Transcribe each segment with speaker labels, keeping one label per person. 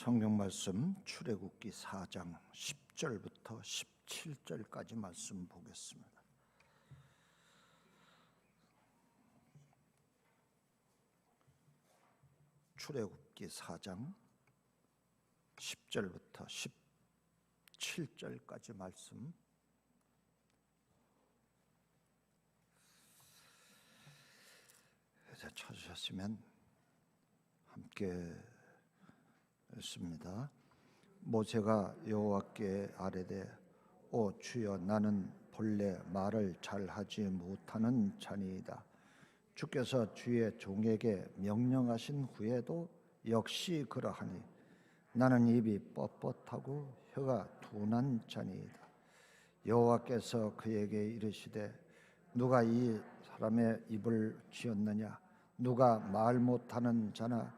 Speaker 1: 성경 말씀 출애굽기 4장 10절부터 17절까지 말씀 보겠습니다. 출애굽기 4장 10절부터 17절까지 말씀. 이제 찾으셨으면 함께 읽습니다. 모세가 여호와께 아뢰되 오 주여 나는 본래 말을 잘하지 못하는 자니이다. 주께서 주의 종에게 명령하신 후에도 역시 그러하니 나는 입이 뻣뻣하고 혀가 둔한 자니이다. 여호와께서 그에게 이르시되 누가 이 사람의 입을 지었느냐? 누가 말 못하는 자나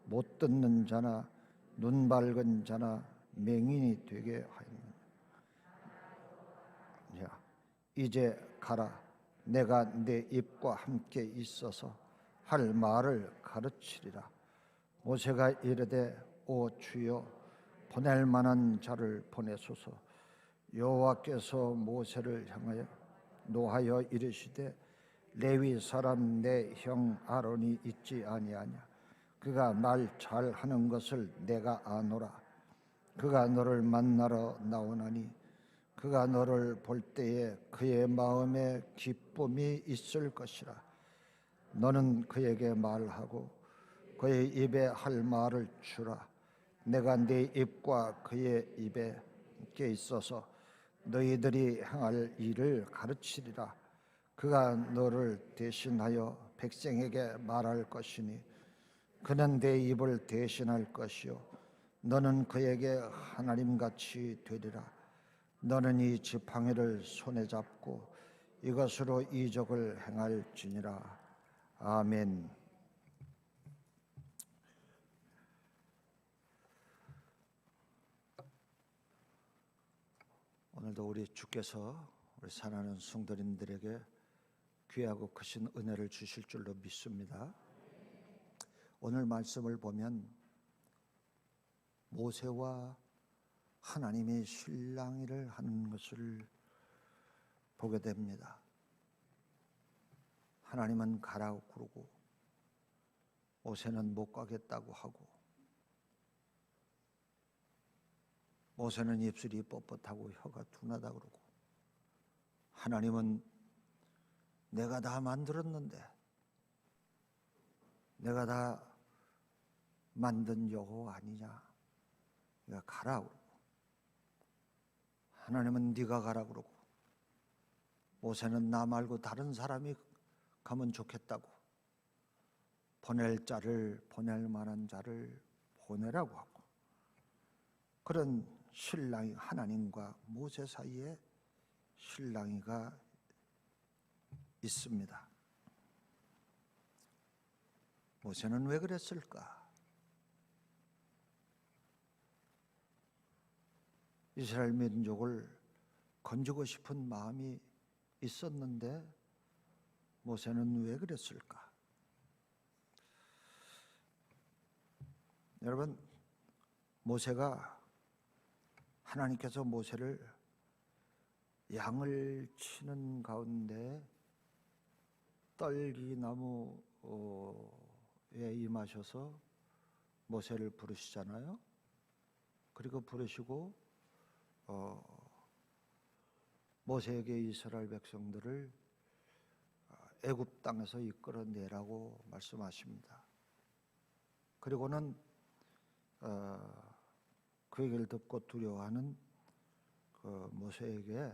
Speaker 1: 못 듣는 자나 눈 밝은 자나 맹인이 되게 하였느냐? 이제 가라. 내가 내 입과 함께 있어서 할 말을 가르치리라. 모세가 이르되 오 주여 보낼 만한 자를 보내소서. 여호와께서 모세를 향하여 노하여 이르시되 레위 사람 내 형 아론이 있지 아니하냐? 그가 말 잘하는 것을 내가 아노라. 그가 너를 만나러 나오나니 그가 너를 볼 때에 그의 마음에 기쁨이 있을 것이라. 너는 그에게 말하고 그의 입에 할 말을 주라. 내가 네 입과 그의 입에 있어서 너희들이 행할 일을 가르치리라. 그가 너를 대신하여 백성에게 말할 것이니 그는 내 입을 대신할 것이요 너는 그에게 하나님같이 되리라. 너는 이 지팡이를 손에 잡고 이것으로 이적을 행할지니라. 아멘. 오늘도 우리 주께서 우리 사랑하는 성도님들에게 귀하고 크신 은혜를 주실 줄로 믿습니다. 오늘 말씀을 보면 모세와 하나님의 실랑이를 하는 것을 보게 됩니다. 하나님은 가라고 그러고 모세는 못 가겠다고 하고 모세는 입술이 뻣뻣하고 혀가 둔하다 그러고 하나님은 내가 다 만들었는데 내가 다 만든 여호와 아니냐? 내가 가라 그러고 하나님은 네가 가라 그러고 모세는 나 말고 다른 사람이 가면 좋겠다고 보낼 만한 자를 보내라고 하고 그런 실랑이 하나님과 모세 사이에 실랑이가 있습니다. 모세는 왜 그랬을까? 이스라엘 민족을 건지고 싶은 마음이 있었는데 모세는 왜 그랬을까? 여러분, 모세가 하나님께서 모세를 양을 치는 가운데 떨기나무에 임하셔서 모세를 부르시잖아요. 그리고 부르시고 모세에게 이스라엘 백성들을 애굽 땅에서 이끌어내라고 말씀하십니다. 그리고는 그 얘기를 듣고 두려워하는 그 모세에게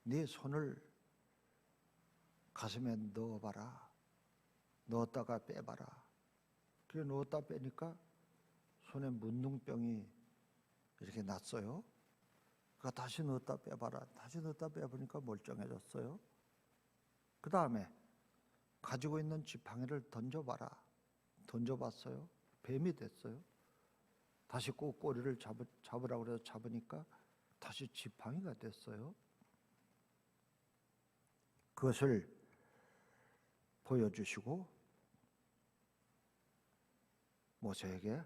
Speaker 1: 네 손을 가슴에 넣어봐라. 넣었다가 빼봐라. 그래 넣었다 빼니까 손에 문둥병이 이렇게 났어요. 그러니까 다시 넣었다 빼봐라. 다시 넣었다 빼보니까 멀쩡해졌어요. 그 다음에 가지고 있는 지팡이를 던져봐라. 던져봤어요. 뱀이 됐어요. 다시 꼭 꼬리를 잡으라고 해서 잡으니까 다시 지팡이가 됐어요. 그것을 보여주시고 모세에게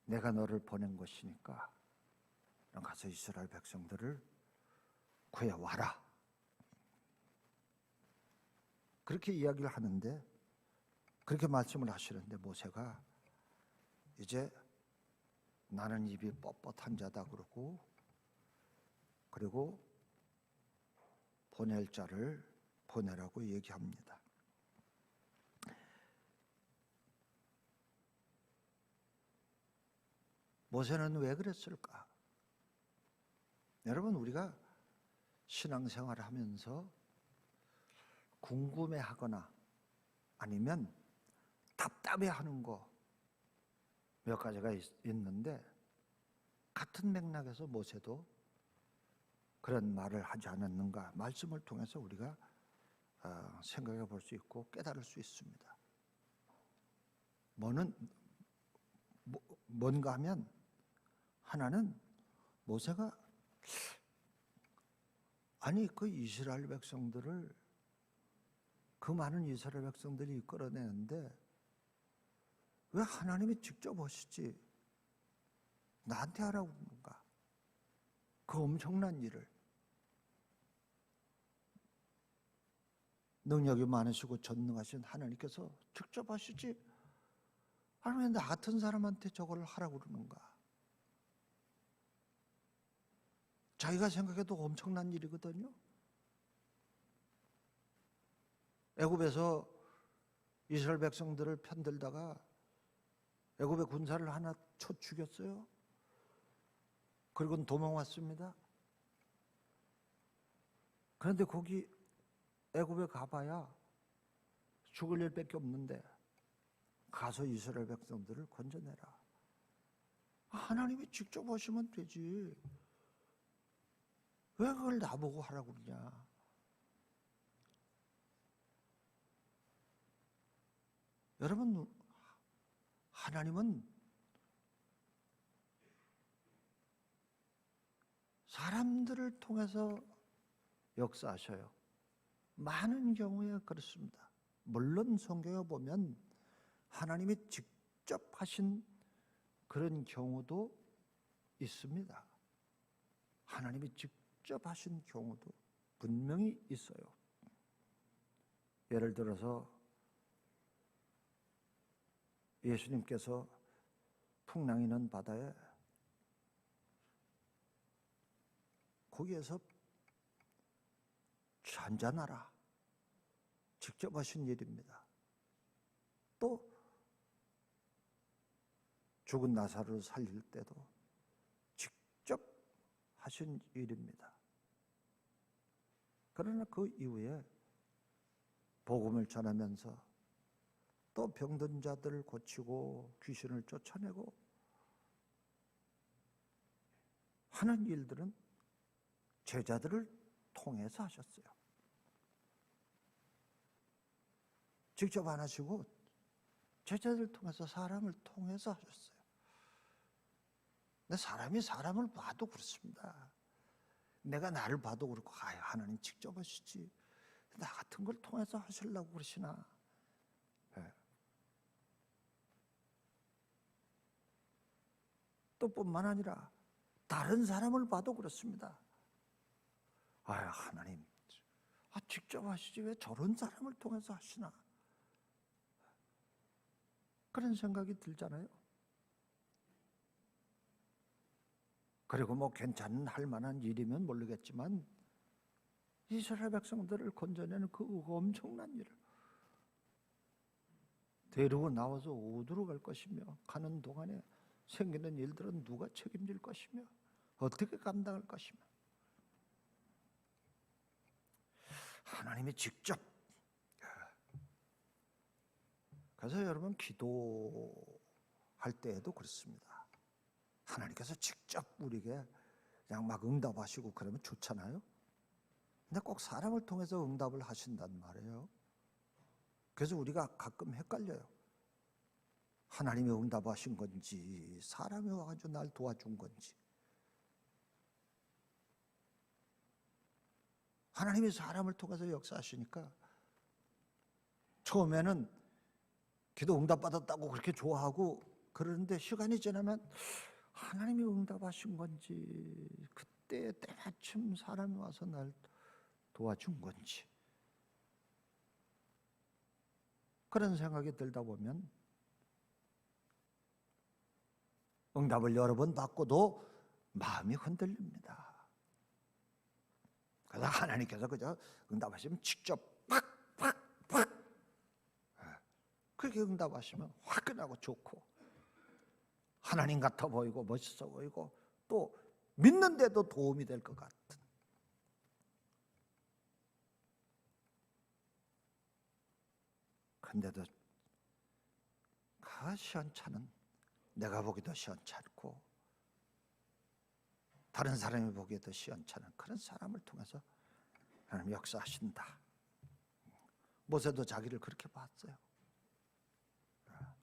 Speaker 1: 내가 너를 보낸 것이니까 가서 이스라엘 백성들을 구해와라. 그렇게 이야기를 하는데, 그렇게 말씀을 하시는데 모세가 이제 나는 입이 뻣뻣한 자다 그러고, 그리고 보낼 자를 보내라고 얘기합니다. 모세는 왜 그랬을까? 여러분, 우리가 신앙생활을 하면서 궁금해하거나 아니면 답답해하는 거 몇 가지가 있는데, 같은 맥락에서 모세도 그런 말을 하지 않았는가, 말씀을 통해서 우리가 생각해 볼 수 있고 깨달을 수 있습니다. 뭔가 하면, 하나는 모세가 아니 그 이스라엘 백성들을, 그 많은 이스라엘 백성들이 이끌어내는데 왜 하나님이 직접 오시지 나한테 하라고 그러는가? 그 엄청난 일을, 능력이 많으시고 전능하신 하나님께서 직접 하시지, 아니 왜 나 같은 사람한테 저걸 하라고 그러는가? 자기가 생각해도 엄청난 일이거든요. 애굽에서 이스라엘 백성들을 편들다가 애굽의 군사를 하나 쳐 죽였어요. 그리고 도망왔습니다. 그런데 거기 애굽에 가봐야 죽을 일밖에 없는데 가서 이스라엘 백성들을 건져내라. 하나님이 직접 오시면 되지, 왜 그걸 나보고 하라고 그러냐? 여러분, 하나님은 사람들을 통해서 역사하셔요. 많은 경우에 그렇습니다. 물론 성경에 보면 하나님이 직접 하신 그런 경우도 있습니다. 하나님이 직접 하신 경우도 분명히 있어요. 예를 들어서 예수님께서 풍랑이는 바다에, 거기에서 잔잔하라 직접 하신 일입니다. 또 죽은 나사로를 살릴 때도 직접 하신 일입니다. 그러나 그 이후에 복음을 전하면서 또 병든 자들을 고치고 귀신을 쫓아내고 하는 일들은 제자들을 통해서 하셨어요. 직접 안 하시고 제자들을 통해서, 사람을 통해서 하셨어요. 근데 사람이 사람을 봐도 그렇습니다. 내가 나를 봐도 그렇고, 하나님 직접 하시지 나 같은 걸 통해서 하시려고 그러시나? 네. 또 뿐만 아니라 다른 사람을 봐도 그렇습니다. 하나님 직접 하시지 왜 저런 사람을 통해서 하시나? 그런 생각이 들잖아요. 그리고 괜찮은 할 만한 일이면 모르겠지만 이스라엘 백성들을 건져내는 그 엄청난 일을, 데리고 나와서 어디로 갈 것이며, 가는 동안에 생기는 일들은 누가 책임질 것이며, 어떻게 감당할 것이며, 하나님이 직접. 그래서 여러분, 기도할 때에도 그렇습니다. 하나님께서 직접 우리에게 그냥 막 응답하시고 그러면 좋잖아요. 근데 꼭 사람을 통해서 응답을 하신단 말이에요. 그래서 우리가 가끔 헷갈려요. 하나님이 응답하신 건지 사람이 와가지고 날 도와준 건지. 하나님이 사람을 통해서 역사하시니까 처음에는 기도 응답받았다고 그렇게 좋아하고 그러는데 시간이 지나면 하나님이 응답하신 건지, 그때 때마침 사람이 와서 날 도와준 건지, 그런 생각이 들다 보면 응답을 여러 번 받고도 마음이 흔들립니다. 그래서 하나님께서 그저 응답하시면 직접 팍팍팍 그렇게 응답하시면 화끈하고 좋고 하나님 같아 보이고 멋있어 보이고 또 믿는데도 도움이 될 것 같은, 근데도 그 시원찮은, 내가 보기도 시원찮고 다른 사람이 보기에도 시원찮은 그런 사람을 통해서 하나님 역사하신다. 모세도 자기를 그렇게 봤어요.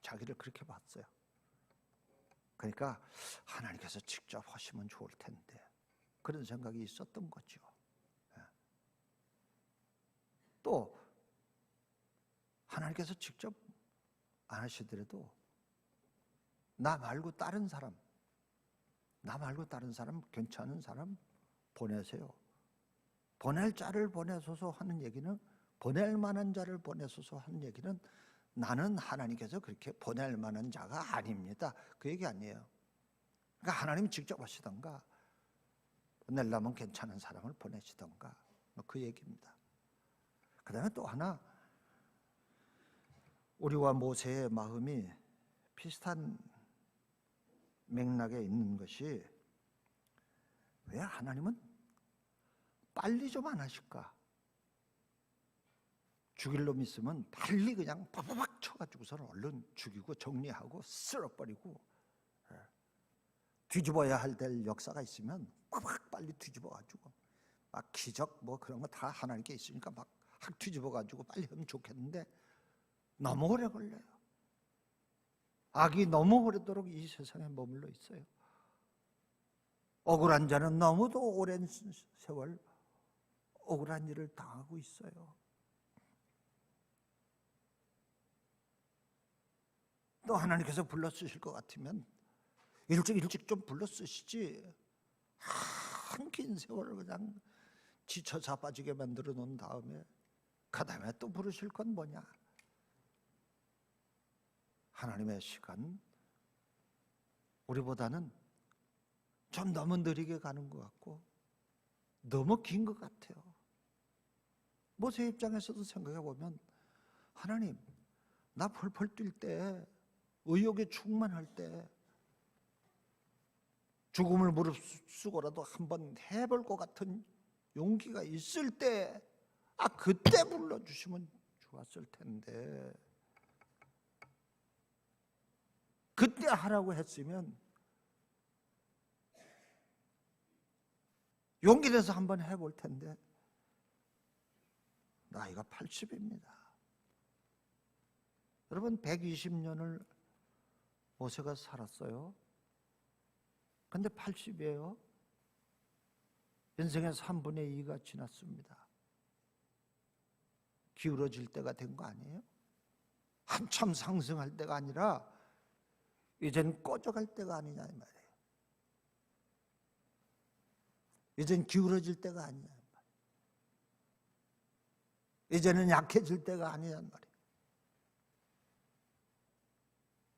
Speaker 1: 자기를 그렇게 봤어요. 그러니까 하나님께서 직접 하시면 좋을 텐데, 그런 생각이 있었던 거죠. 또 하나님께서 직접 안 하시더라도 나 말고 다른 사람, 괜찮은 사람 보내세요. 보낼 자를 보내소서 하는 얘기는, 보낼 만한 자를 보내소서 하는 얘기는 나는 하나님께서 그렇게 보낼 만한 자가 아닙니다, 그 얘기 아니에요. 그러니까 하나님 직접 하시던가 보내려면 괜찮은 사람을 보내시던가 그 얘기입니다. 그 다음에 또 하나, 우리와 모세의 마음이 비슷한 맥락에 있는 것이, 왜 하나님은 빨리 좀 안 하실까? 죽일 놈 있으면 빨리 그냥 빠바박 쳐가지고서는 얼른 죽이고 정리하고 쓸어버리고, 뒤집어야 할 될 역사가 있으면 빠박 빨리 뒤집어가지고, 막 기적 뭐 그런 거 다 하나님께 있으니까 막 뒤집어가지고 빨리 하면 좋겠는데 너무 오래 걸려요. 악이 너무 오래도록 이 세상에 머물러 있어요. 억울한 자는 너무도 오랜 세월 억울한 일을 당하고 있어요. 또 하나님께서 불러 쓰실 것 같으면 일찍 좀 불러 쓰시지, 한 긴 세월을 그냥 지쳐 자빠지게 만들어 놓은 다음에 그 다음에 또 부르실 건 뭐냐? 하나님의 시간, 우리보다는 좀 너무 느리게 가는 것 같고 너무 긴 것 같아요. 모세 입장에서도 생각해 보면, 하나님, 나 펄펄 뛸 때, 의욕에 충만할 때, 죽음을 무릅쓰고라도 한번 해볼 것 같은 용기가 있을 때, 그때 불러주시면 좋았을 텐데, 그때 하라고 했으면 용기 내서 한번 해볼 텐데, 나이가 80입니다. 여러분, 120년을 모세가 살았어요. 근데 80이에요. 인생의 3분의 2가 지났습니다. 기울어질 때가 된 거 아니에요? 한참 상승할 때가 아니라 이젠 꺼져갈 때가 아니냐 이 말이에요. 이젠 기울어질 때가 아니냐 이 말이에요. 이제는 약해질 때가 아니냐 이 말이에요.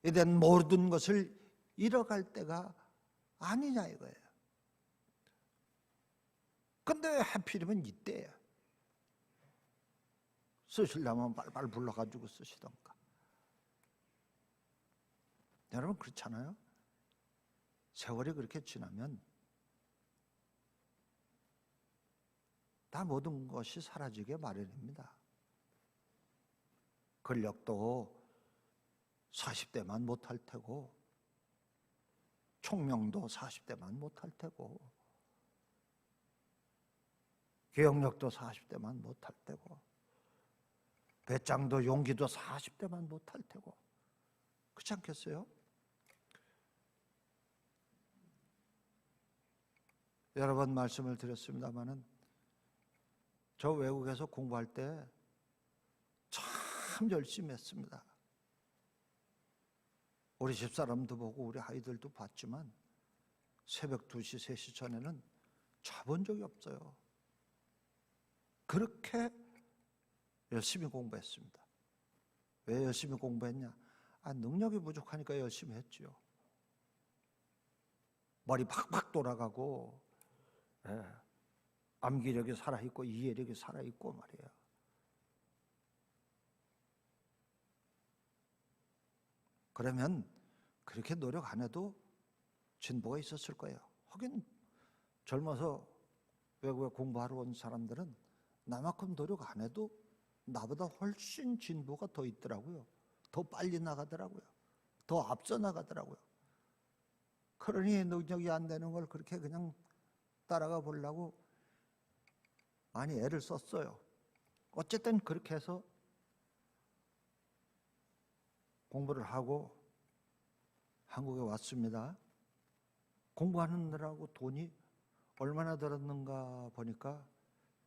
Speaker 1: 이젠 모든 것을 잃어갈 때가 아니냐 이거예요. 근데 왜 하필이면 이때야? 쓰시려면 빨빨 불러가지고 쓰시던가. 여러분, 그렇잖아요? 세월이 그렇게 지나면 다 모든 것이 사라지게 마련입니다. 권력도 40대만 못할 테고, 총명도 40대만 못할 테고, 기억력도 40대만 못할 테고, 배짱도 용기도 40대만 못할 테고, 그렇지 않겠어요? 여러 번 말씀을 드렸습니다마는 저 외국에서 공부할 때 참 열심히 했습니다. 우리 집사람도 보고 우리 아이들도 봤지만 새벽 2시, 3시 전에는 자본 적이 없어요. 그렇게 열심히 공부했습니다. 왜 열심히 공부했냐? 능력이 부족하니까 열심히 했죠. 머리 팍팍 돌아가고, 암기력이 살아있고 이해력이 살아있고 말이에요. 그러면 그렇게 노력 안 해도 진보가 있었을 거예요. 하긴 젊어서 외국에 공부하러 온 사람들은 나만큼 노력 안 해도 나보다 훨씬 진보가 더 있더라고요. 더 빨리 나가더라고요. 더 앞서 나가더라고요. 그러니 능력이 안 되는 걸 그렇게 그냥 따라가 보려고 많이 애를 썼어요. 어쨌든 그렇게 해서 공부를 하고 한국에 왔습니다. 공부하느라고 돈이 얼마나 들었는가 보니까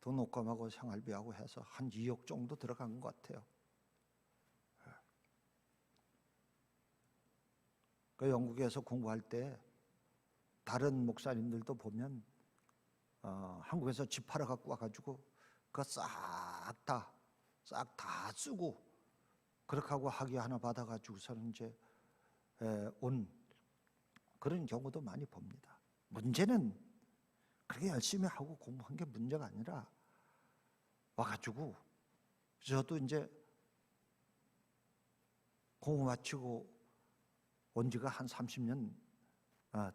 Speaker 1: 돈 옷감하고 생활비하고 해서 한 2억 정도 들어간 것 같아요. 그 영국에서 공부할 때 다른 목사님들도 보면 한국에서 집 팔아 갖고 와가지고 그거 싹 다 쓰고 그렇게 하고 학위 하나 받아가지고서는 이제 온 그런 경우도 많이 봅니다. 문제는 그렇게 열심히 하고 공부한 게 문제가 아니라 와가지고 저도 이제 공부 마치고 온 지가 한 30년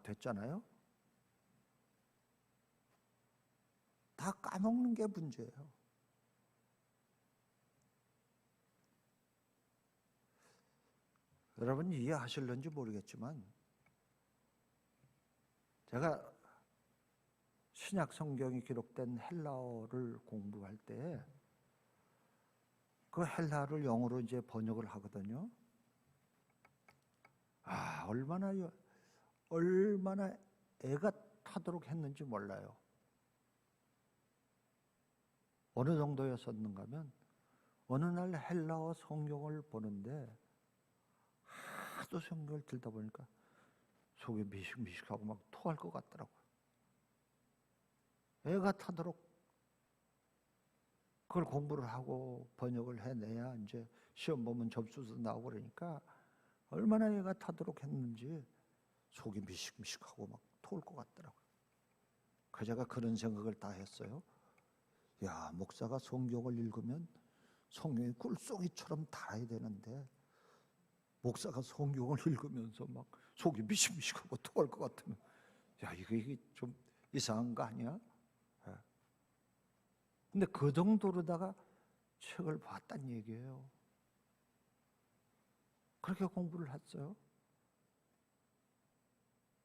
Speaker 1: 됐잖아요. 다 까먹는 게 문제예요. 여러분 이해하실런지 모르겠지만 제가 신약 성경이 기록된 헬라어를 공부할 때 그 헬라어를 영어로 이제 번역을 하거든요. 얼마나 애가 타도록 했는지 몰라요. 어느 정도였었는가 하면 어느 날 헬라어 성경을 보는데 하도 성경을 들다 보니까 속이 미식미식하고 막 토할 것 같더라고요. 애가 타도록 그걸 공부를 하고 번역을 해내야 이제 시험 보면 접수도 나오고 그러니까 얼마나 애가 타도록 했는지 속이 미식미식하고 막 토할 것 같더라고요. 그래서 제가 그런 생각을 다 했어요. 야, 목사가 성경을 읽으면 성경이 꿀송이처럼 달아야 되는데 목사가 성경을 읽으면서 막 속이 미식미식하고 토할 것 같으면 야, 이게 좀 이상한 거 아니야? 근데 그 정도로다가 책을 봤단 얘기예요. 그렇게 공부를 했어요.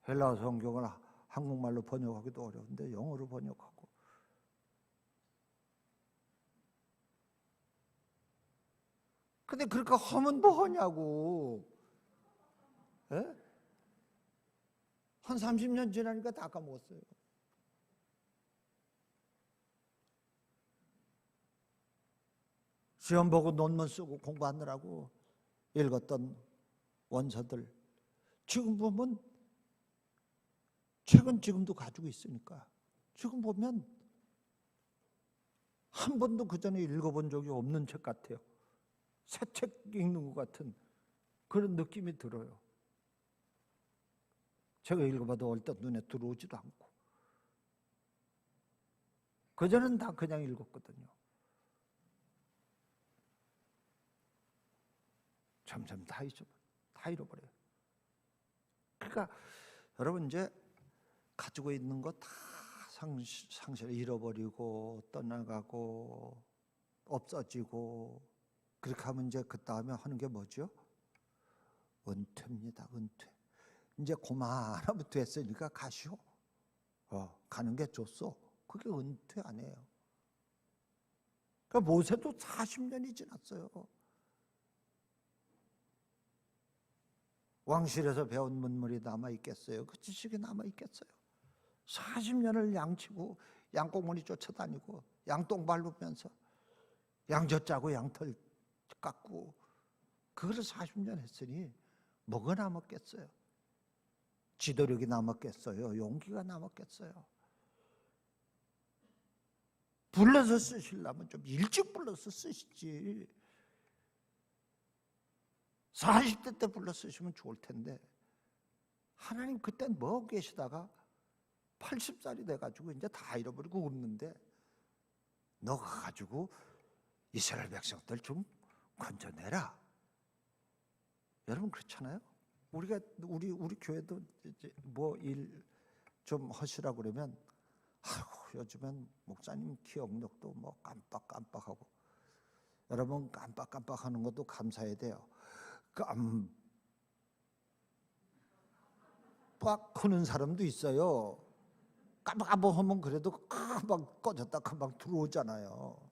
Speaker 1: 헬라어 성경을 한국말로 번역하기도 어려운데 영어로 번역하고. 근데 그렇게 하면 뭐 하냐고. 에? 한 30년 지나니까 다 까먹었어요. 시험 보고 논문 쓰고 공부하느라고 읽었던 원서들 지금 보면 책은 지금도 가지고 있으니까 지금 보면 한 번도 그 전에 읽어본 적이 없는 책 같아요. 새 책 읽는 것 같은 그런 느낌이 들어요. 제가 읽어봐도 얼뜻 눈에 들어오지도 않고 그전엔 다 그냥 읽었거든요. 점점 다 잃어버려요. 그러니까 여러분 이제 가지고 있는 거 다 상실 잃어버리고 떠나가고 없어지고 그렇게 하면 이제 그 다음에 하는 게 뭐죠? 은퇴입니다. 은퇴. 이제 그만하부터 했으니까 가시오. 가는 게 좋소. 그게 은퇴 아니에요. 그러니까 모세도 40년이 지났어요. 왕실에서 배운 문물이 남아있겠어요? 그 지식이 남아있겠어요? 40년을 양치고 양꽁무니 쫓아다니고 양똥 밟으면서 양젖 짜고 양털 깎고 그거를 40년 했으니 뭐가 남았겠어요? 지도력이 남았겠어요? 용기가 남았겠어요? 불러서 쓰시려면 좀 일찍 불러서 쓰시지. 40대 때 불러 쓰시면 좋을 텐데, 하나님 그땐 뭐 계시다가 80살이 돼가지고 이제 다 잃어버리고 없는데, 너가 가지고 이스라엘 백성들 좀 건져내라. 여러분 그렇잖아요? 우리 교회도 이제 뭐 일 좀 하시라고 그러면, 아이고 요즘엔 목사님 기억력도 뭐 깜빡깜빡하고. 여러분 깜빡깜빡하는 것도 감사해야 돼요. 깜빡하는 사람도 있어요. 깜빡깜빡하면 그래도 금방 꺼졌다 금방 들어오잖아요.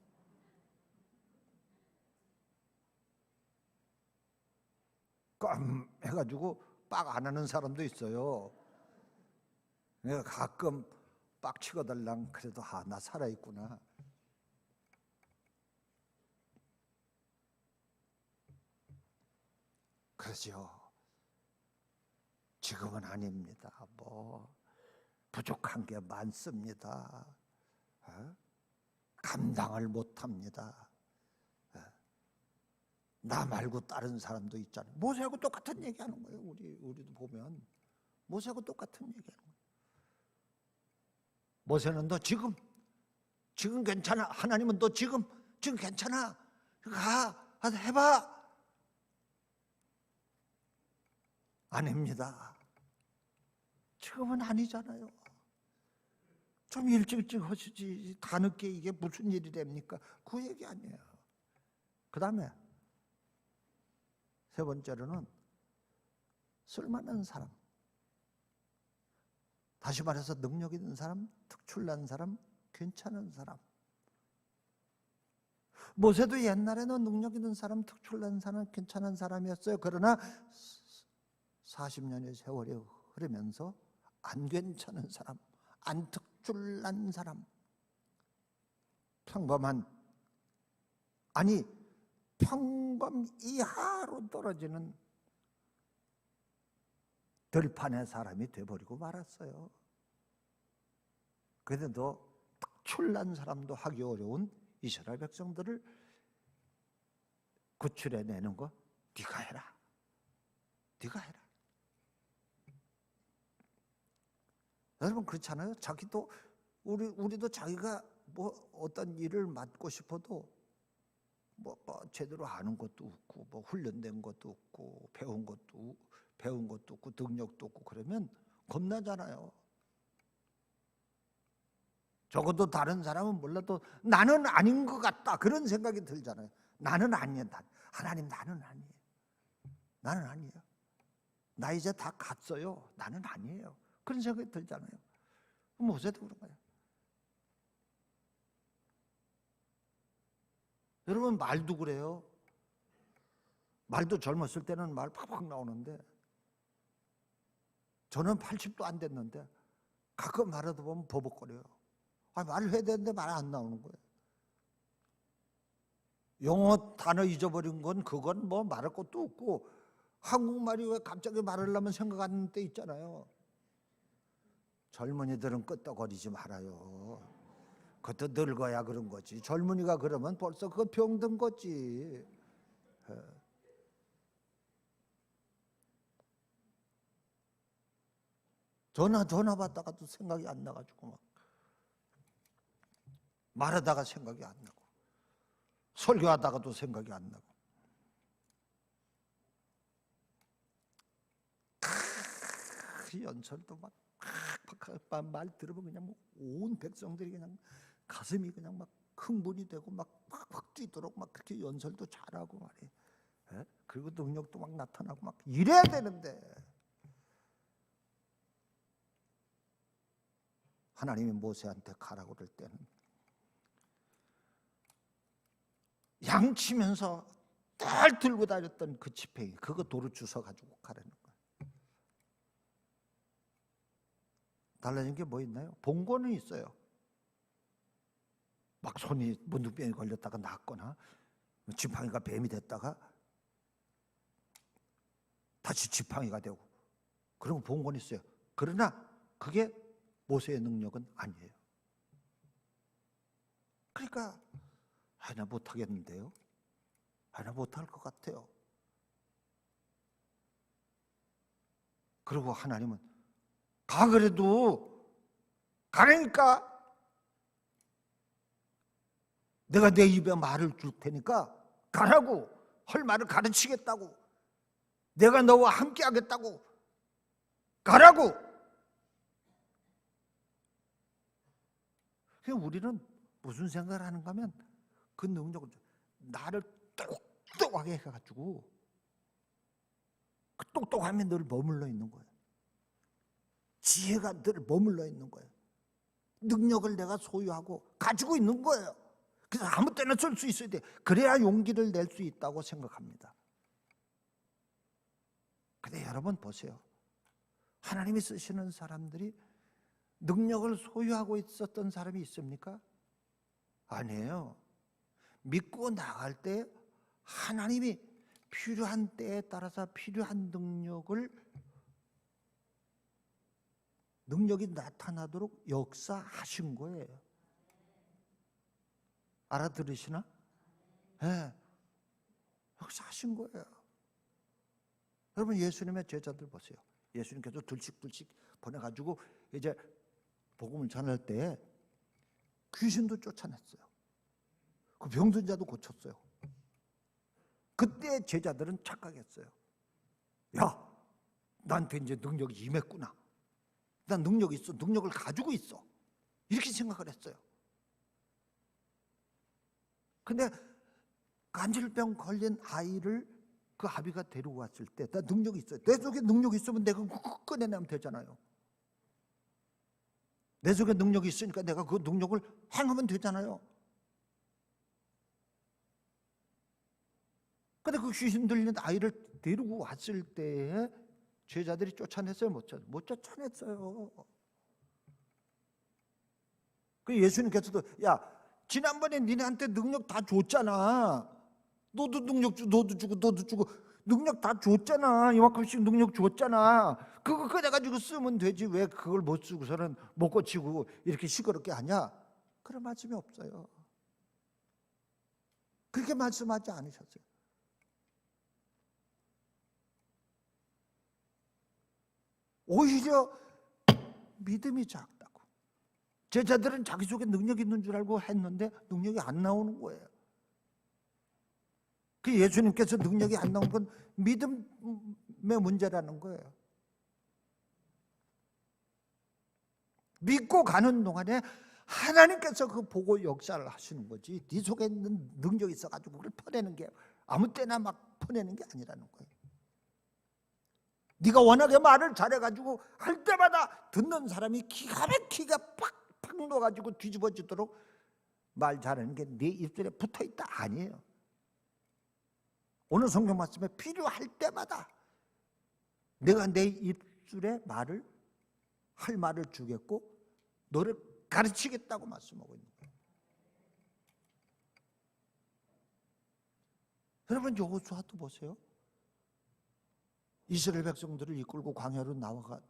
Speaker 1: 깜 해가지고 빡 안 하는 사람도 있어요. 내가 가끔 빡 치고달랑 그래도 나 살아있구나. 그러죠. 지금은 아닙니다. 뭐 부족한 게 많습니다. 감당을 못합니다. 나 말고 다른 사람도 있잖아요. 모세하고 똑같은 얘기하는 거예요. 우리도 보면 모세하고 똑같은 얘기하는 거예요. 모세는 너 지금 괜찮아. 하나님은 너 지금 괜찮아. 가 해봐. 아닙니다. 지금은 아니잖아요. 좀 일찍 하시지. 다 늦게 이게 무슨 일이 됩니까? 그 얘기 아니에요. 그 다음에 세 번째로는 쓸만한 사람. 다시 말해서 능력 있는 사람, 특출난 사람, 괜찮은 사람. 모세도 옛날에는 능력 있는 사람, 특출난 사람, 괜찮은 사람이었어요. 그러나 40년의 세월이 흐르면서 안 괜찮은 사람, 안 특출난 사람, 평범 이하로 떨어지는 들판의 사람이 돼버리고 말았어요. 그래도 특출난 사람도 하기 어려운 이스라엘 백성들을 구출해내는 거 네가 해라. 네가 해라. 여러분 그렇잖아요. 자기도 우리도 자기가 뭐 어떤 일을 맡고 싶어도 뭐 제대로 아는 것도 없고 뭐 훈련된 것도 없고 배운 것도 없고 능력도 없고 그러면 겁나잖아요. 적어도 다른 사람은 몰라도 나는 아닌 것 같다 그런 생각이 들잖아요. 나는 아니야. 하나님 나는 아니에요. 나는 아니에요. 나 이제 다 갔어요. 나는 아니에요. 그런 생각이 들잖아요. 모세도 그런 거예요. 여러분 말도 그래요. 말도 젊었을 때는 말 팍팍 나오는데 저는 80도 안 됐는데 가끔 말하다 보면 버벅거려요. 말을 해야 되는데 말 안 나오는 거예요. 영어 단어 잊어버린 건 그건 뭐 말할 것도 없고 한국말이 왜 갑자기 말하려면 생각하는 때 있잖아요. 젊은이들은 끄떡거리지 말아요. 그것도 늙어야 그런 거지. 젊은이가 그러면 벌써 그거 병든 거지. 전화 받다가도 생각이 안 나가지고 막 말하다가 생각이 안 나고 설교하다가도 생각이 안 나고 그 연설도 막 말 들으면 그냥 뭐 온 백성들이 그냥 가슴이 그냥 막 흥분이 되고 막 팍팍 뛰도록 막 그렇게 연설도 잘하고 말이에요. 그리고 능력도 막 나타나고 막 이래야 되는데 하나님이 모세한테 가라고 그럴 때는 양치면서 늘 들고 다녔던 그 지팡이 그거 도로 주워 가지고 가라는 거예요. 달라진 게 뭐 있나요? 봉고는 있어요. 막 손이 문둥병에 걸렸다가 낫거나 지팡이가 뱀이 됐다가 다시 지팡이가 되고 그런 거 본 건 있어요. 그러나 그게 모세의 능력은 아니에요. 그러니까 나 못하겠는데요. 나 못할 것 같아요. 그리고 하나님은 가, 그래도 가라니까. 내가 내 입에 말을 줄 테니까 가라고. 할 말을 가르치겠다고. 내가 너와 함께 하겠다고. 가라고. 우리는 무슨 생각을 하는가 하면 그 능력을 나를 똑똑하게 해가지고 그 똑똑함에 늘 머물러 있는 거예요. 지혜가 늘 머물러 있는 거예요. 능력을 내가 소유하고 가지고 있는 거예요. 그래서 아무 때나 쓸 수 있어야 돼. 그래야 용기를 낼 수 있다고 생각합니다. 근데 여러분 보세요. 하나님이 쓰시는 사람들이 능력을 소유하고 있었던 사람이 있습니까? 아니에요. 믿고 나갈 때 하나님이 필요한 때에 따라서 필요한 능력이 나타나도록 역사하신 거예요. 알아들으시나? 네. 역사하신 거예요. 여러분 예수님의 제자들 보세요. 예수님께서 둘씩 보내가지고 이제 복음을 전할 때 귀신도 쫓아냈어요. 그 병든 자도 고쳤어요. 그때 제자들은 착각했어요. 야, 나한테 이제 능력이 임했구나. 난 능력이 있어. 능력을 가지고 있어. 이렇게 생각을 했어요. 근데 간질병 걸린 아이를 그 아비가 데리고 왔을 때 나 능력이 있어요. 내 속에 능력이 있으면 내가 그거 꺼내내면 되잖아요. 내 속에 능력이 있으니까 내가 그 능력을 행하면 되잖아요. 근데 그 귀신 들린 아이를 데리고 왔을 때에 제자들이 쫓아냈어요? 못 쫓아냈어요. 그 예수님께서도 야, 지난번에 니네한테 능력 다 줬잖아. 너도 능력 너도 주고 능력 다 줬잖아. 이만큼씩 능력 줬잖아. 그거 꺼내가지고 쓰면 되지. 왜 그걸 못 쓰고서는 못 고치고 이렇게 시끄럽게 하냐? 그런 말씀이 없어요. 그렇게 말씀하지 않으셨어요. 오히려 믿음이 작다고. 제자들은 자기 속에 능력이 있는 줄 알고 했는데 능력이 안 나오는 거예요. 그 예수님께서 능력이 안 나온 건 믿음의 문제라는 거예요. 믿고 가는 동안에 하나님께서 그 보고 역사를 하시는 거지. 네 속에 있는 능력이 있어가지고 그걸 퍼내는 게 아무 때나 막 퍼내는 게 아니라는 거예요. 네가 워낙에 말을 잘해가지고 할 때마다 듣는 사람이 기가 막히게 팍팍 넣어가지고 뒤집어지도록 말 잘하는 게 네 입술에 붙어있다 아니에요. 오늘 성경 말씀에 필요할 때마다 내가 내 입술에 할 말을 주겠고 너를 가르치겠다고 말씀하고 있는 거예요. 여러분 여호수아도 보세요. 이스라엘 백성들을 이끌고 광야로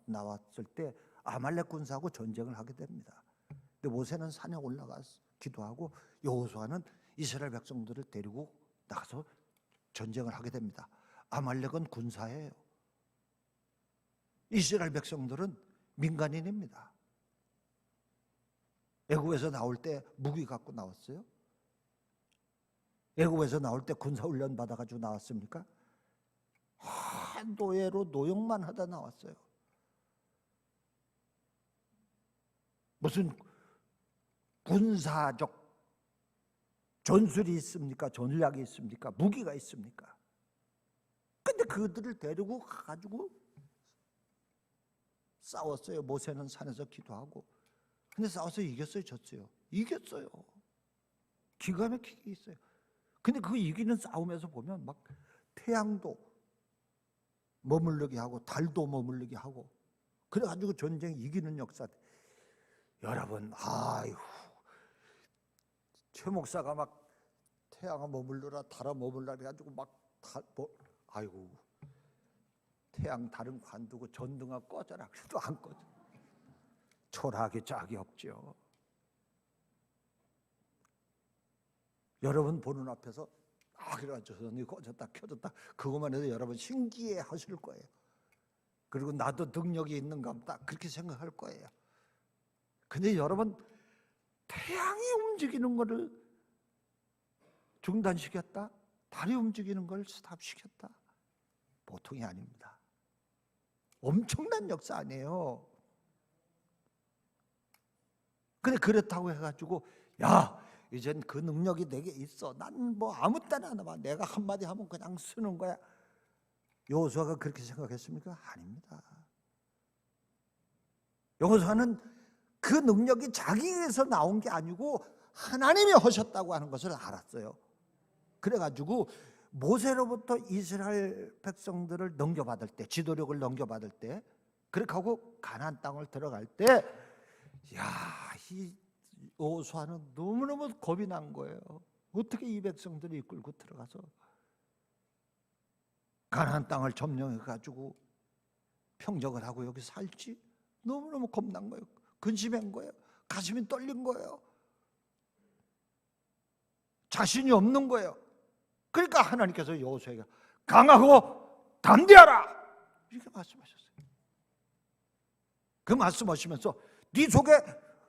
Speaker 1: 나왔을 때 아말렉 군사하고 전쟁을 하게 됩니다. 근데 모세는 산에 올라가서 기도하고 여호수아는 이스라엘 백성들을 데리고 나가서 전쟁을 하게 됩니다. 아말렉은 군사예요. 이스라엘 백성들은 민간인입니다. 애굽에서 나올 때 무기 갖고 나왔어요? 애굽에서 나올 때 군사훈련 받아가지고 나왔습니까? 노예로 노역만 하다 나왔어요. 무슨 군사적 전술이 있습니까? 전략이 있습니까? 무기가 있습니까? 근데 그들을 데리고 가가지고 싸웠어요. 모세는 산에서 기도하고. 근데 싸워서 이겼어요? 졌어요? 이겼어요. 기가 막히게 있어요. 근데 그 이기는 싸움에서 보면 막 태양도 머물르게 하고 달도 머물르게 하고 그래가지고 전쟁 이기는 역사. 여러분, 아이고, 최 목사가 막 태양아 머물러라 달아 머물러라 해가지고 막 아이고, 태양 다른 관두고 전등아 꺼져라 그래도 안 꺼져. 초라하기 짝이 없죠. 여러분 보는 앞에서 그래가지고 전등이 꺼졌다 켜졌다 그것만 해도 여러분 신기해 하실 거예요. 그리고 나도 능력이 있는가 보다 그렇게 생각할 거예요. 근데 여러분 태양이 움직이는 거를 중단시켰다? 달이 움직이는 걸 스탑시켰다? 보통이 아닙니다. 엄청난 역사 아니에요. 근데 그렇다고 해가지고 야 이젠 그 능력이 내게 있어. 난 뭐 아무 때나 봐. 내가 한마디 하면 그냥 쓰는 거야. 여호수아가 그렇게 생각했습니까? 아닙니다. 여호수아는 그 능력이 자기에서 나온 게 아니고 하나님이 하셨다고 하는 것을 알았어요. 그래가지고 모세로부터 이스라엘 백성들을 넘겨받을 때, 지도력을 넘겨받을 때, 그렇게 하고 가나안 땅을 들어갈 때, 이 여호수아는 너무너무 겁이 난 거예요. 어떻게 이 백성들이 이끌고 들어가서 가나안 땅을 점령해가지고 평정을 하고 여기 살지? 너무너무 겁난 거예요. 근심한 거예요. 가슴이 떨린 거예요. 자신이 없는 거예요. 그러니까 하나님께서 여호수아에게 강하고 담대하라 이렇게 말씀하셨어요. 그 말씀하시면서 네 속에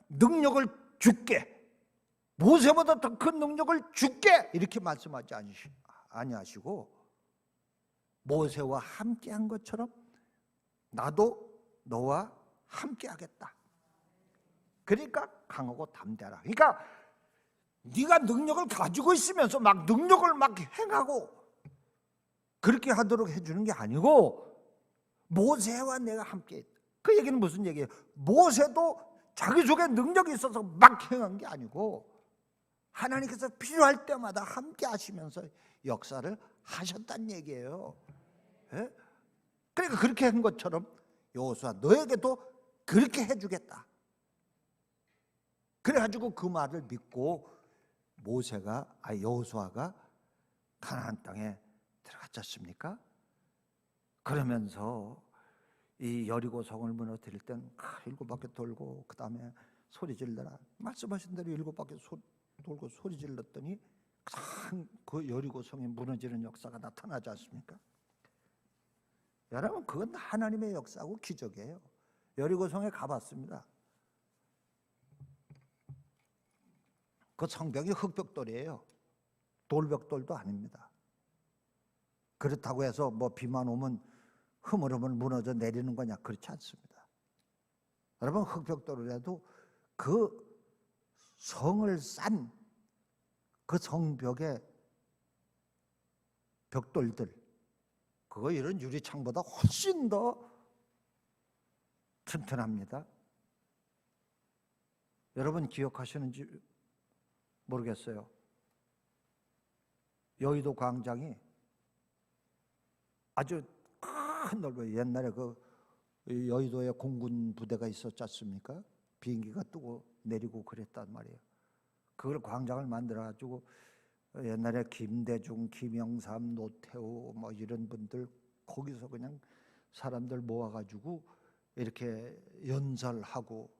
Speaker 1: 능력을 줄게, 모세보다 더 큰 능력을 줄게 이렇게 말씀하지 아니하시고 모세와 함께한 것처럼 나도 너와 함께하겠다. 그러니까 강하고 담대하라. 그러니까 네가 능력을 가지고 있으면서 막 능력을 막 행하고 그렇게 하도록 해주는 게 아니고 모세와 내가 함께. 그 얘기는 무슨 얘기예요? 모세도 자기 속에 능력이 있어서 막 행한 게 아니고 하나님께서 필요할 때마다 함께 하시면서 역사를 하셨다는 얘기예요. 예? 그러니까 그렇게 한 것처럼 여호수아 너에게도 그렇게 해주겠다. 그래가지고 그 말을 믿고 여호수아가 가나안 땅에 들어갔지 않습니까? 그러면서 이 여리고 성을 무너뜨릴 땐 7바퀴 돌고 그 다음에 소리 질러라 말씀하신 대로 7바퀴 돌고 소리 질렀더니 그 여리고 성이 무너지는 역사가 나타나지 않습니까? 여러분 그건 하나님의 역사고 기적이에요. 여리고 성에 가봤습니다. 그 성벽이 흙벽돌이에요. 돌벽돌도 아닙니다. 그렇다고 해서 뭐 비만 오면 흐물흐물 무너져 내리는 거냐? 그렇지 않습니다. 여러분 흙벽돌이라도 그 성을 싼 그 성벽의 벽돌들 그거 이런 유리창보다 훨씬 더 튼튼합니다. 여러분 기억하시는지 모르겠어요. 여의도 광장이 아주 큰 넓어요. 옛날에 그 여의도에 공군 부대가 있었지 않습니까? 비행기가 뜨고 내리고 그랬단 말이에요. 그걸 광장을 만들어가지고 옛날에 김대중, 김영삼, 노태우 뭐 이런 분들 거기서 그냥 사람들 모아가지고 이렇게 연설하고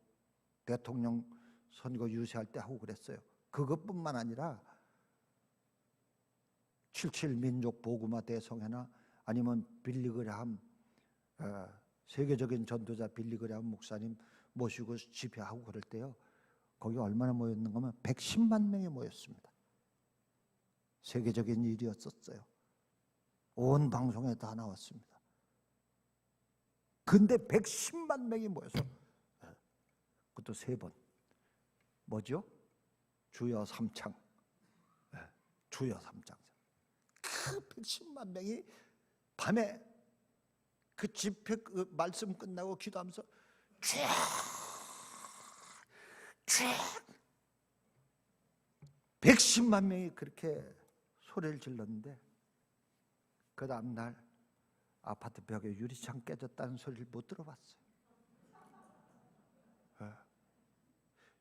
Speaker 1: 대통령 선거 유세할 때 하고 그랬어요. 그것뿐만 아니라 77 민족 보구마 대성회나 아니면 빌리 그레함 세계적인 전도자 빌리 그레함 목사님 모시고 집회하고 그럴 때요. 거기 얼마나 모였는가 하면 110만 명이 모였습니다. 세계적인 일이었었어요. 온 방송에 다 나왔습니다. 근데 110만 명이 모여서 그것도 3번 뭐죠? 주여 삼창 주여 삼창 그 110만 명이 밤에 그 집회 그 말씀 끝나고 기도하면서 쫙 110만 명이 그렇게 소리를 질렀는데 그 다음날 아파트 벽에 유리창 깨졌다는 소리를 못 들어봤어요.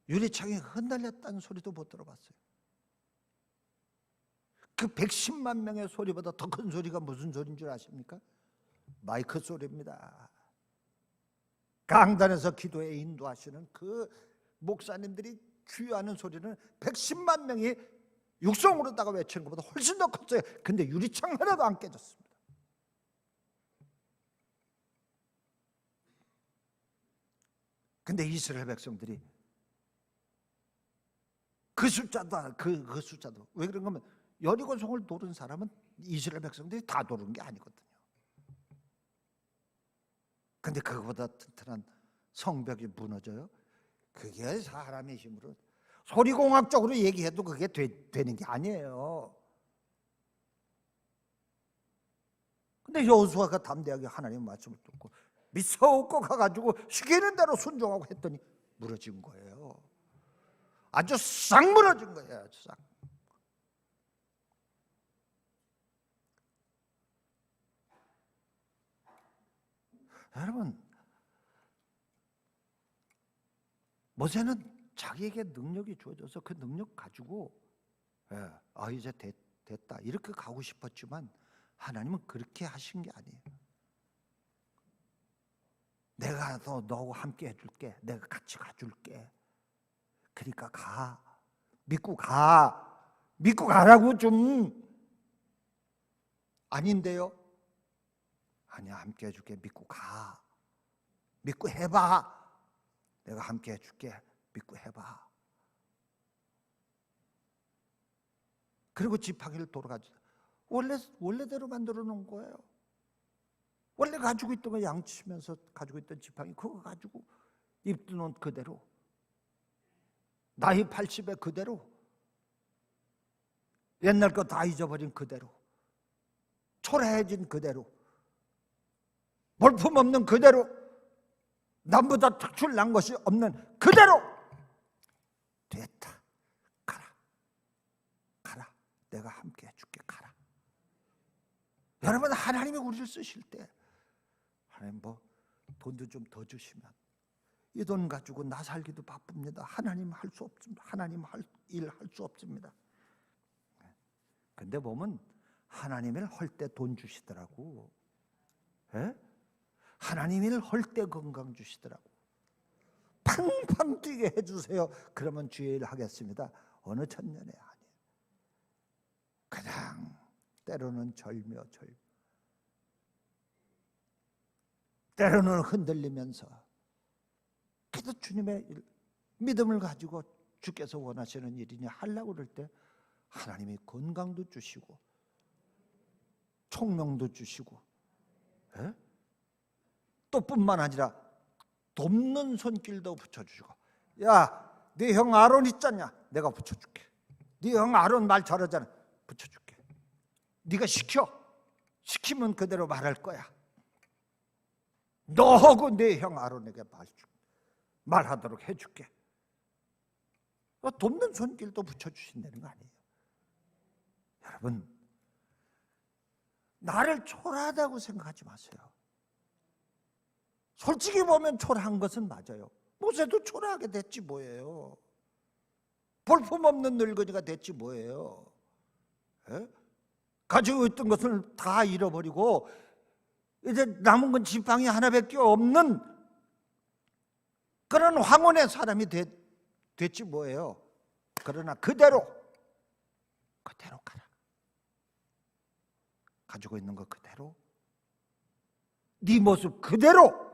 Speaker 1: 유리창이 흔들렸다는 소리도 못 들어봤어요. 그 110만 명의 소리보다 더 큰 소리가 무슨 소리인 줄 아십니까? 마이크 소리입니다. 강단에서 기도에 인도하시는 그 목사님들이 주여하는 소리는 110만 명이 육성으로다가 외치는 것보다 훨씬 더 컸어요. 근데 유리창 하나도 안 깨졌습니다. 근데 이스라엘 백성들이 그 숫자도 그 숫자도 왜 그런가 하면 여리고성을 도른 사람은 이스라엘 백성들이 다 도른 게 아니거든요. 근데 그거보다 튼튼한 성벽이 무너져요? 그게 사람의 힘으로 소리공학적으로 얘기해도 그게 되는 게 아니에요. 근데 여호수아가 담대하게 하나님의 말씀을 듣고 미사오고 가가지고 시키는 대로 순종하고 했더니 무너진 거예요. 아주 싹 무너진 거예요. 아주 싹. 여러분, 모세는 자기에게 능력이 주어져서 그 능력 가지고 이제 됐다 이렇게 가고 싶었지만 하나님은 그렇게 하신 게 아니에요. 내가 너하고 함께 해줄게. 내가 같이 가줄게. 그러니까 가. 믿고 가. 믿고 가라고 좀. 아닌데요? 아니야, 함께 해줄게. 믿고 가. 믿고 해봐. 내가 함께 해줄게. 믿고 해봐. 그리고 지팡이를 돌아가지. 원래대로 만들어 놓은 거예요. 원래 가지고 있던 거 양치면서 가지고 있던 지팡이 그거 가지고 입던 옷 그대로 나이 80에 그대로 옛날 거 다 잊어버린 그대로 초라해진 그대로 볼품없는 그대로 남보다 특출난 것이 없는 그대로 됐다. 가라. 내가 함께 해줄게. 가라. 여러분, 하나님이 우리를 쓰실 때 하나님 돈도 좀 더 주시면 이 돈 가지고 나 살기도 바쁩니다. 하나님 할 수 없습니다. 하나님 일 할 수 없습니다. 근데 보면 하나님 일 할 때 돈 주시더라고. 하나님 일 할 때 건강 주시더라고. 팡팡 뛰게 해주세요. 그러면 주의 일 하겠습니다. 어느 천년에 아니에요. 그냥 때로는 절며 때로는 흔들리면서 그래도 주님의 믿음을 가지고 주께서 원하시는 일이냐 하려고 그럴 때 하나님이 건강도 주시고 총명도 주시고 또 뿐만 아니라 돕는 손길도 붙여주시고 야, 네 형 아론 있잖냐? 내가 붙여줄게. 네 형 아론 말 잘하잖아. 붙여줄게. 네가 시키면 그대로 말할 거야. 너하고 네 형 아론에게 말하도록 해줄게. 돕는 손길도 붙여주신다는 거 아니에요. 여러분, 나를 초라하다고 생각하지 마세요. 솔직히 보면 초라한 것은 맞아요. 모세도 초라하게 됐지 뭐예요. 볼품없는 늙은이가 됐지 뭐예요. 가지고 있던 것을 다 잃어버리고 이제 남은 건 지팡이 하나밖에 없는 그런 황혼의 사람이 됐지 뭐예요. 그러나 그대로 가라. 가지고 있는 것 그대로, 네 모습 그대로,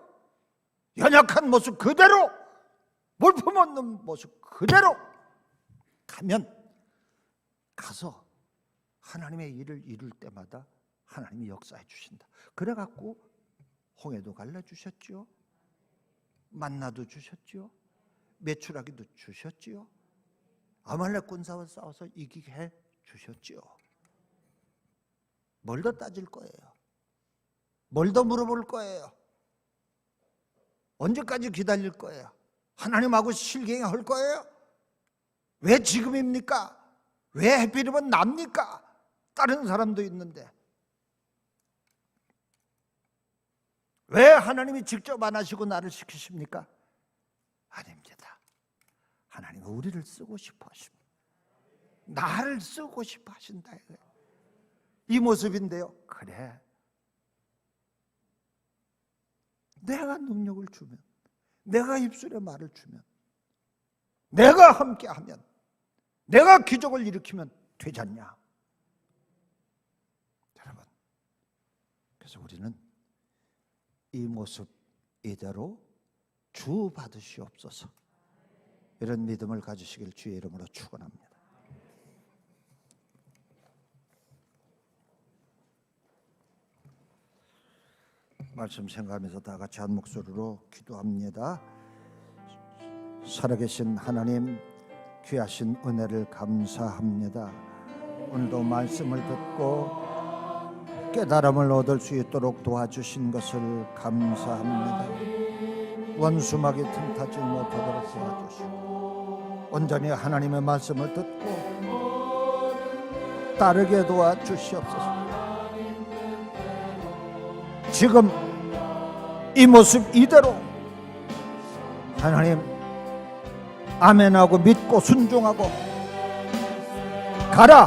Speaker 1: 연약한 모습 그대로, 볼품없는 모습 그대로 가서 하나님의 일을 이룰 때마다 하나님이 역사해 주신다. 그래갖고 홍해도 갈라주셨지요. 만나도 주셨지요. 메추라기도 주셨지요. 아말렉 군사와 싸워서 이기게 해 주셨지요. 뭘 더 따질 거예요? 뭘 더 물어볼 거예요? 언제까지 기다릴 거예요? 하나님하고 실갱이할 거예요? 왜 지금입니까? 왜 하필이면 납니까? 다른 사람도 있는데 왜 하나님이 직접 안 하시고 나를 시키십니까? 아닙니다. 하나님은 우리를 쓰고 싶어 하십니다. 나를 쓰고 싶어 하신다. 이 모습인데요. 그래. 내가 능력을 주면, 내가 입술에 말을 주면, 내가 함께하면, 내가 기적을 일으키면 되지 않냐. 여러분, 그래서 우리는 이 모습 이대로 주 받으시옵소서, 이런 믿음을 가지시길 주의 이름으로 축원합니다. 말씀 생각하면서 다 같이 한 목소리로 기도합니다. 살아계신 하나님, 귀하신 은혜를 감사합니다. 오늘도 말씀을 듣고 깨달음을 얻을 수 있도록 도와주신 것을 감사합니다. 원수막이 틈타지 못하도록 도와주시고 온전히 하나님의 말씀을 듣고 따르게 도와주시옵소서. 지금 이 모습 이대로 하나님 아멘하고 믿고 순종하고 가라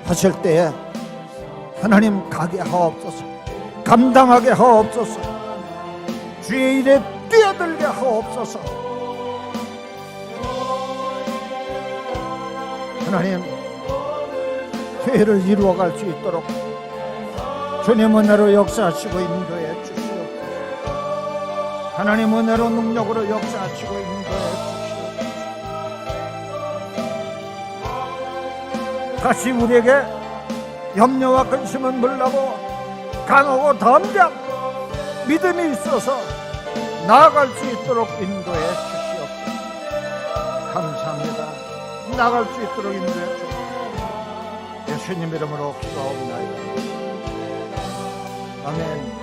Speaker 1: 하실 때에 하나님 가게 하옵소서, 감당하게 하옵소서, 주의 일에 뛰어들게 하옵소서. 하나님 회를 이루어갈 수 있도록 주님 은혜로 역사하시고 인도해 주시옵소서. 하나님 은혜로 능력으로 역사하시고 인도해 주시옵소서. 다시 우리에게 염려와 근심은 물라고 강하고 담대한 믿음이 있어서 나아갈 수 있도록 인도해 주시옵소서. 감사합니다. 나아갈 수 있도록 인도해 주시옵소서. 예수님 이름으로 기도하옵나이다. 아멘.